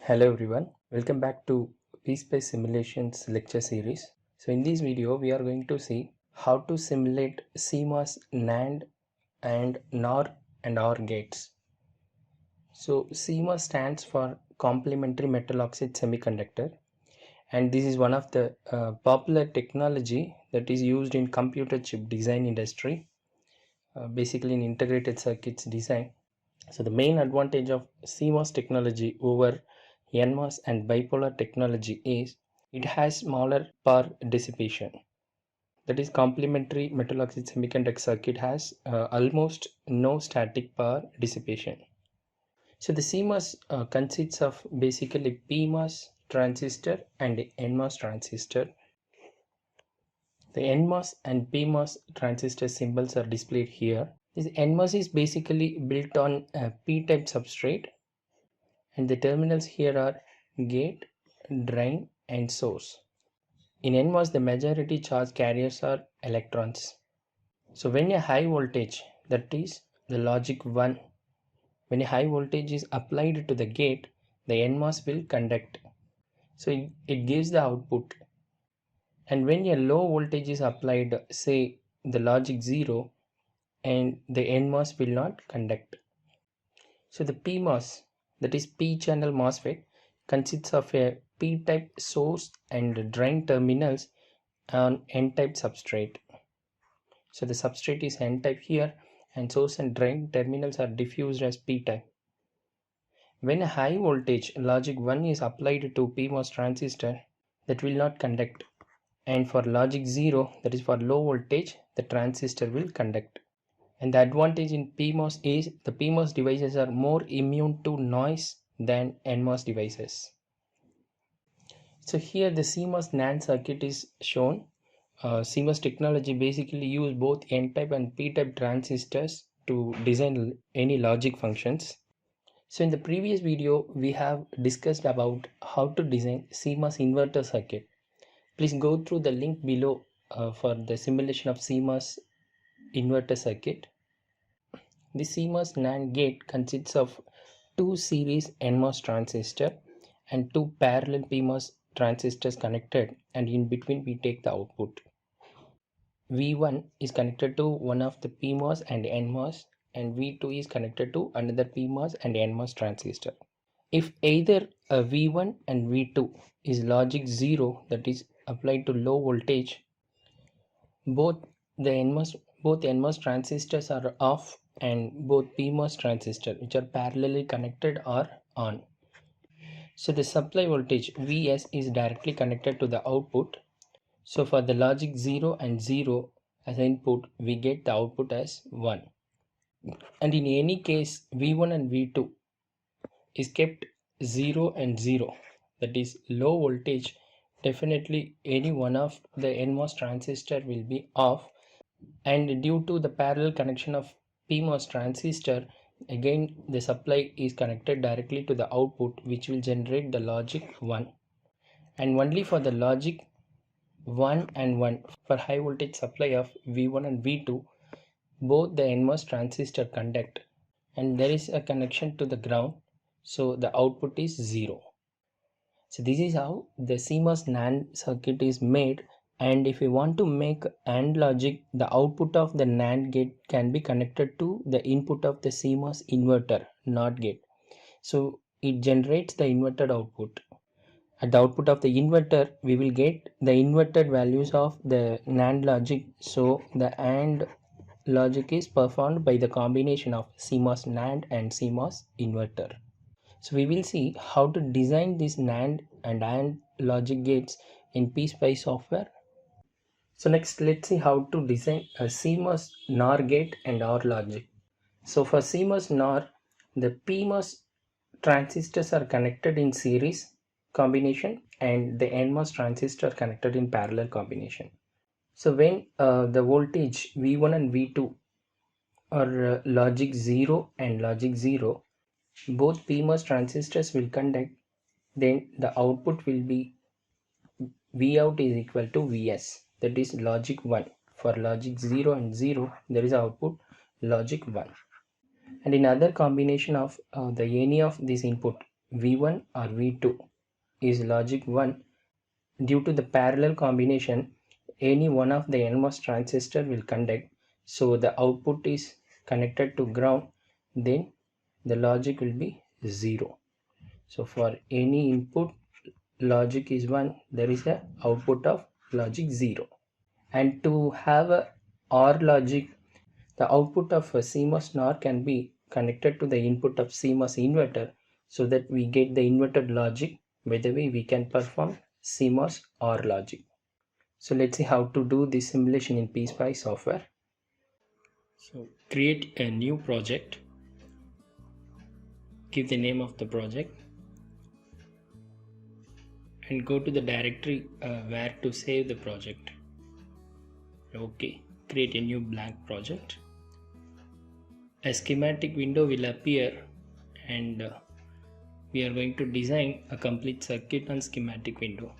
Hello everyone, welcome back to PSpace Simulations lecture series. So in this video we are going to see how to simulate CMOS, NAND and NOR and OR gates. So CMOS stands for complementary metal oxide semiconductor, and this is one of the popular technology that is used in computer chip design industry, basically in integrated circuits design. So the main advantage of CMOS technology over NMOS and bipolar technology is it has smaller power dissipation. That is, complementary metal oxide semiconductor circuit has almost no static power dissipation. So the CMOS consists of basically PMOS transistor and NMOS transistor. The NMOS and PMOS transistor symbols are displayed here. This NMOS is basically built on a P-type substrate, and the terminals here are gate, drain and source. In NMOS, the majority charge carriers are electrons. So when a high voltage, that is the logic 1, when a high voltage is applied to the gate, the NMOS will conduct. So it gives the output. And when a low voltage is applied, say the logic 0, and the NMOS will not conduct. So the PMOS, that is P-channel MOSFET, consists of a P-type source and drain terminals on N-type substrate. So the substrate is N-type here, and source and drain terminals are diffused as P-type. When a high voltage logic 1 is applied to PMOS transistor, that will not conduct, and for logic 0, that is for low voltage, the transistor will conduct. And the advantage in PMOS is the PMOS devices are more immune to noise than NMOS devices. So here the CMOS NAND circuit is shown. CMOS technology basically use both N-type and P-type transistors to design any logic functions. So in the previous video we have discussed about how to design CMOS inverter circuit. Please go through the link below for the simulation of CMOS inverter circuit. The CMOS NAND gate consists of two series NMOS transistor and two parallel PMOS transistors connected, and in between we take the output. V1 is connected to one of the PMOS and NMOS, and V2 is connected to another PMOS and NMOS transistor. If either a V1 and V2 is logic 0, that is applied to low voltage, both NMOS transistors are off and both PMOS transistors, which are parallelly connected, are on. So the supply voltage Vs is directly connected to the output. So for the logic 0 and 0 as input, we get the output as 1. And in any case, V1 and V2 is kept 0 and 0, that is low voltage, definitely any one of the NMOS transistor will be off, and due to the parallel connection of PMOS transistor, again the supply is connected directly to the output, which will generate the logic 1. And only for the logic 1 and 1, for high voltage supply of V1 and V2, both the NMOS transistor conduct, and there is a connection to the ground, so the output is 0. So this is how the CMOS NAND circuit is made. And if we want to make AND logic, the output of the NAND gate can be connected to the input of the CMOS inverter NOT gate. So it generates the inverted output. At the output of the inverter, we will get the inverted values of the NAND logic. So the AND logic is performed by the combination of CMOS NAND and CMOS inverter. So we will see how to design these NAND and AND logic gates in PSpice software. So next, let's see how to design a CMOS NOR gate and OR logic. So for CMOS NOR, the PMOS transistors are connected in series combination and the NMOS transistor connected in parallel combination. So when the voltage V1 and V2 are logic 0 and logic 0, both PMOS transistors will conduct, then the output will be Vout is equal to Vs, that is logic 1. For logic 0 and 0, there is output logic 1. And in other combination of the any of this input, V1 or V2 is logic 1. Due to the parallel combination, any one of the NMOS transistor will conduct, so the output is connected to ground, then the logic will be 0. So for any input logic is 1, there is a output of logic 0. And to have a OR logic, the output of a CMOS NOR can be connected to the input of CMOS inverter, so that we get the inverted logic. By the way, we can perform CMOS OR logic. So let's see how to do this simulation in PSpice software. So create a new project, give the name of the project, and go to the directory where to save the project. Okay, create a new blank project. A schematic window will appear, and we are going to design a complete circuit on schematic window.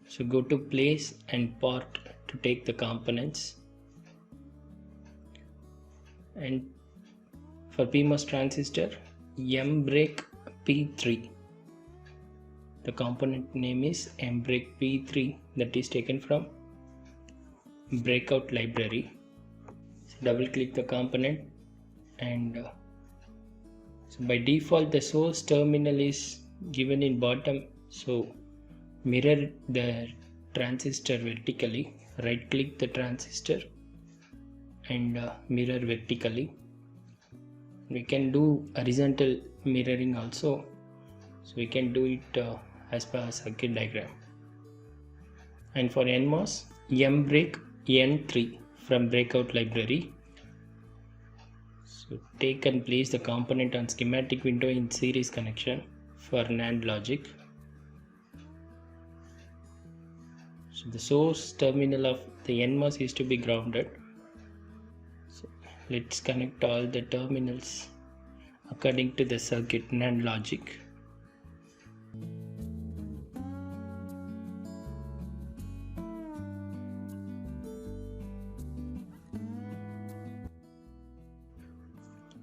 So go to place and part to take the components, and for PMOS transistor mBreak P3, the component name is mBreak P3, that is taken from breakout library. So double click the component, and so by default the source terminal is given in bottom, so mirror the transistor vertically, right click the transistor and mirror vertically. We can do horizontal mirroring also, so we can do it as per circuit diagram. And for NMOS, mBreak N3 from breakout library. So take and place the component on schematic window in series connection for NAND logic. So the source terminal of the NMOS is to be grounded. So let's connect all the terminals according to the circuit NAND logic.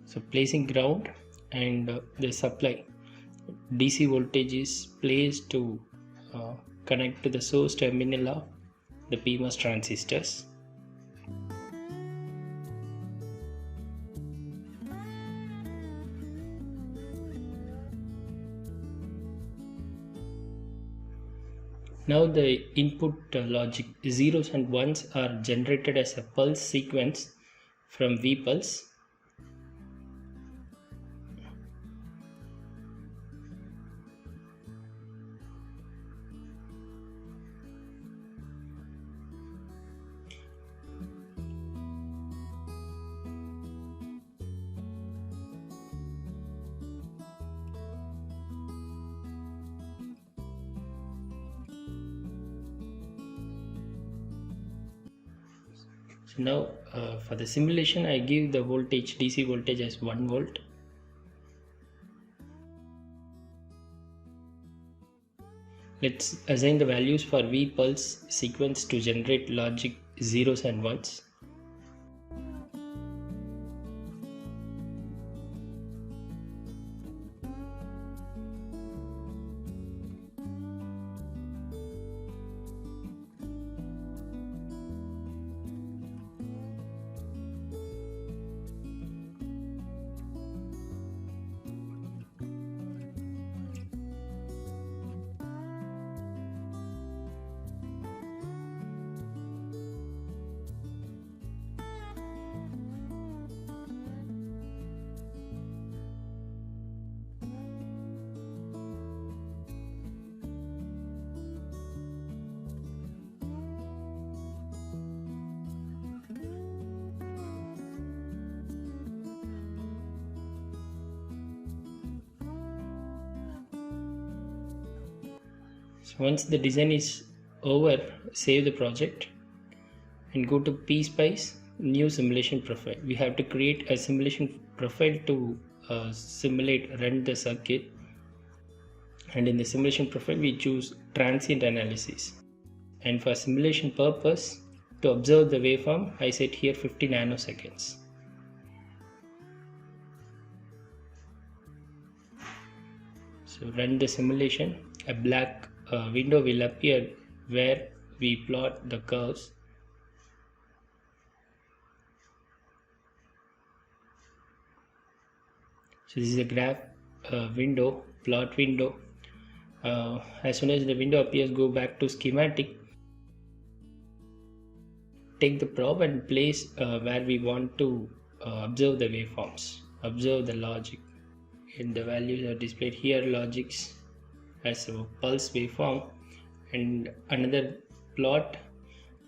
So placing ground, and the supply DC voltage is placed to connect to the source terminal of the PMOS transistors. Now the input logic zeros and ones are generated as a pulse sequence from VPulse. So now for the simulation, I give the voltage, DC voltage, as 1 volt. Let's assign the values for VPulse sequence to generate logic zeros and ones. So once the design is over, save the project and go to PSpice, new simulation profile. We have to create a simulation profile to run the circuit, and in the simulation profile we choose transient analysis, and for simulation purpose, to observe the waveform, I set here 50 nanoseconds. So run the simulation. A black window will appear where we plot the curves. So this is a graph window, plot window. As soon as the window appears, go back to schematic. Take the probe and place where we want to observe the waveforms, observe the logic. And the values are displayed here. Logics as a pulse waveform, and another plot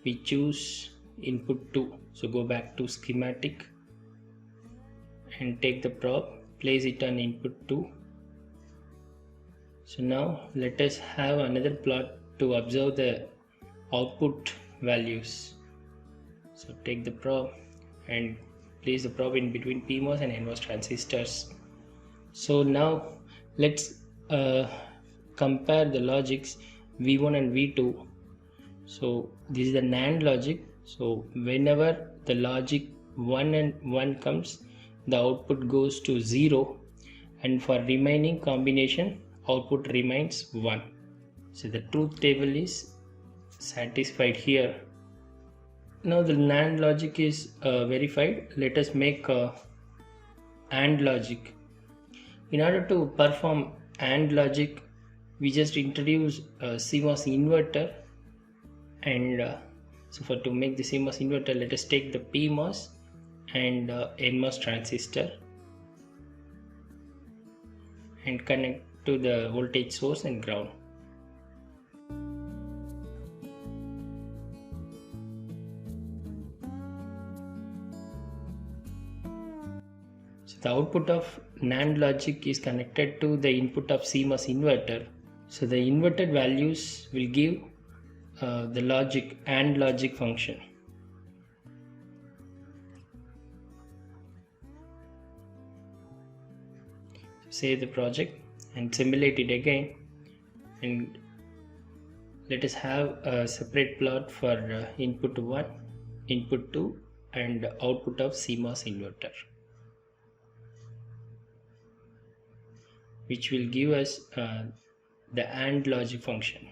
we choose input 2. So go back to schematic and take the probe, place it on input 2. So now let us have another plot to observe the output values. So take the probe and place the probe in between PMOS and NMOS transistors. So now let's compare the logics V1 and V2. So this is the NAND logic. So whenever the logic 1 and 1 comes, the output goes to 0, and for remaining combination output remains 1. So the truth table is satisfied here. Now the NAND logic is verified. Let us make AND logic. In order to perform AND logic, we just introduce a CMOS inverter, and so to make the CMOS inverter, let us take the PMOS and NMOS transistor and connect to the voltage source and ground. So the output of NAND logic is connected to the input of CMOS inverter. So the inverted values will give the logic AND logic function. So save the project and simulate it again, and let us have a separate plot for input 1, input 2 and output of CMOS inverter, which will give us the AND logic function.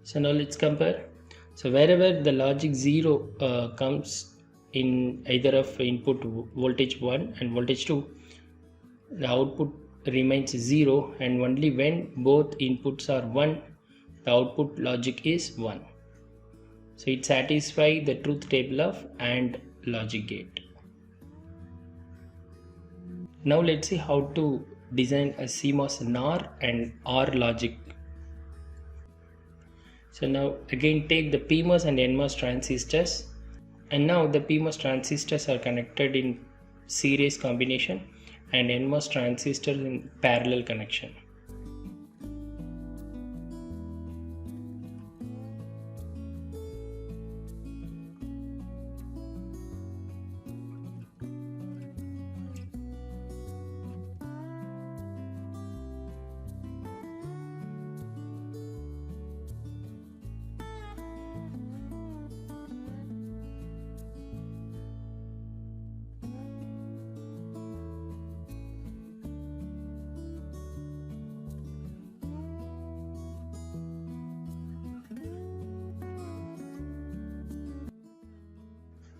So now let's compare. So wherever the logic 0 comes in either of input voltage 1 and voltage 2, the output remains 0, and only when both inputs are 1, the output logic is 1. So it satisfies the truth table of AND logic gate. Now let's see how to design a CMOS NOR and OR logic. So now again take the PMOS and NMOS transistors, and now the PMOS transistors are connected in series combination and NMOS transistors in parallel connection.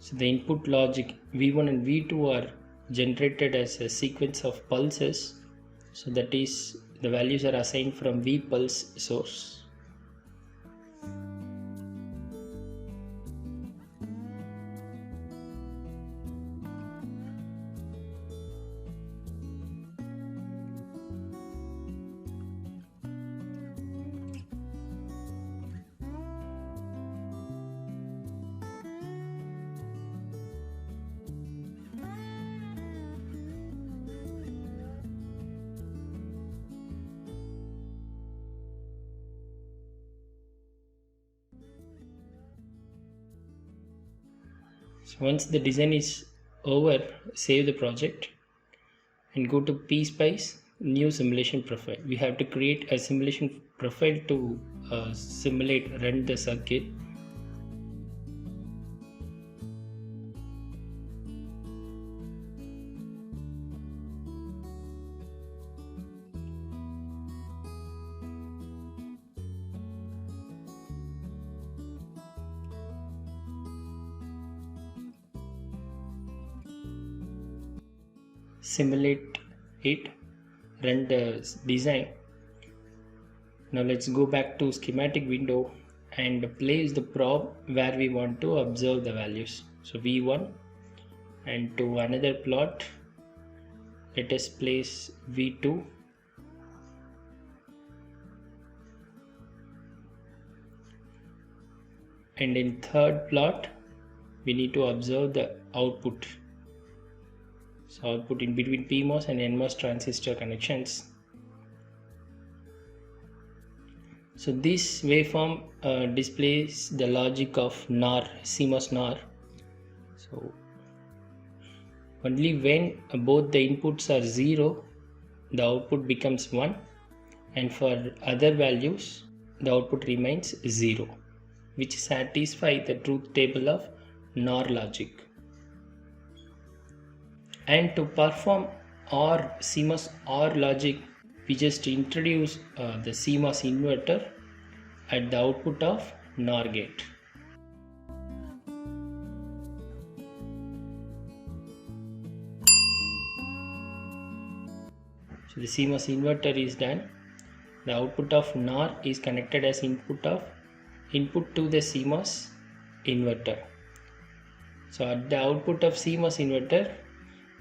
So the input logic V1 and V2 are generated as a sequence of pulses. So that is, the values are assigned from V pulse source. So once the design is over, save the project and go to PSpice, new simulation profile. We have to create a simulation profile to run the circuit. simulate it, run the design. Now let's go back to schematic window and place the probe where we want to observe the values. So V1, and to another plot let us place V2, and in third plot we need to observe the output. So output in between PMOS and NMOS transistor connections. So this waveform displays the logic of NOR, CMOS NOR. So only when both the inputs are 0, the output becomes 1, and for other values the output remains 0, which satisfies the truth table of NOR logic. And to perform OR, CMOS OR logic, we just introduce the CMOS inverter at the output of NOR gate. So the CMOS inverter is done. The output of NOR is connected as input to the CMOS inverter. So at the output of CMOS inverter,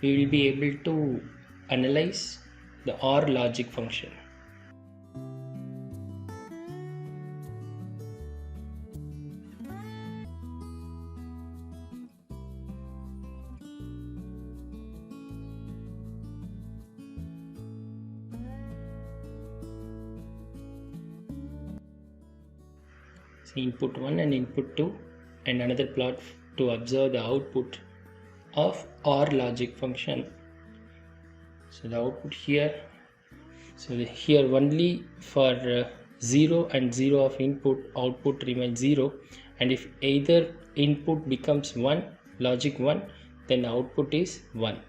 we will be able to analyze the OR logic function. So input 1 and input 2, and another plot to observe the output of OR logic function. So the output here, so here only for 0 and 0 of input, output remains 0, and if either input becomes 1, logic 1, then output is 1,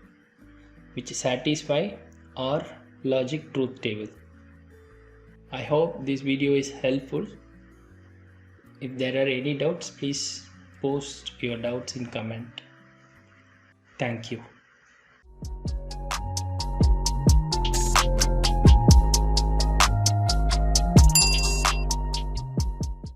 which satisfy OR logic truth table. I hope this video is helpful. If there are any doubts, please post your doubts in comment. Thank you.